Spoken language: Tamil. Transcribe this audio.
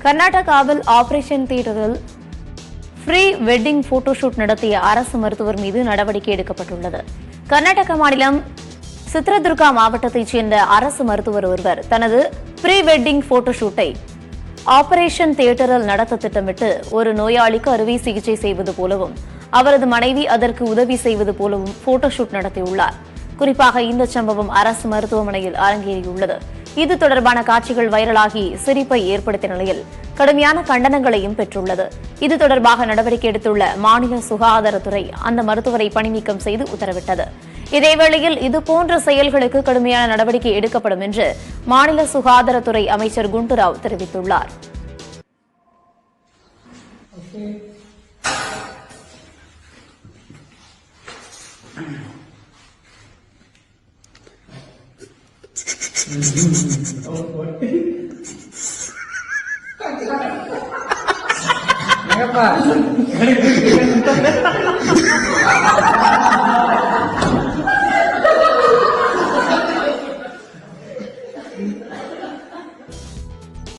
கர்நாடகாவில் ஆபரேஷன் தியேட்டரில் ஃப்ரீ வெட்டிங் போட்டோஷூட் நடத்திய அரசு மருத்துவர் மீது நடவடிக்கை எடுக்கப்பட்டுள்ளது. கர்நாடக மாநிலம் சித்ரதுர்கா மாவட்டத்தைச் சேர்ந்த அரசு மருத்துவர் ஒருவர் தனது ப்ரீ வெட்டிங் போட்டோஷூட்டை ஆபரேஷன் தியேட்டரில் நடத்த திட்டமிட்டு ஒரு நோயாளிக்கு அறுவை சிகிச்சை செய்வது போலவும் அவரது மனைவி அதற்கு உதவி செய்வது போலவும் போட்டோஷூட் நடத்தியுள்ளார். குறிப்பாக இந்த சம்பவம் அரசு மருத்துவமனையில் அரங்கேறியுள்ளது. இது தொடர்பான காட்சிகள் வைரலாகி சிரிப்பை ஏற்படுத்திய நிலையில் கடுமையான கண்டனங்களையும் பெற்றுள்ளது. இது தொடர்பாக நடவடிக்கை எடுத்துள்ள மாநில சுகாதாரத்துறை அந்த மருத்துவரை பணிநீக்கம் செய்து உத்தரவிட்டது. இதேவேளையில் இதுபோன்ற செயல்களுக்கு கடுமையான நடவடிக்கை எடுக்கப்படும் என்று மாநில சுகாதாரத்துறை அமைச்சர் குண்டுராவ் தெரிவித்துள்ளார். Kenapa?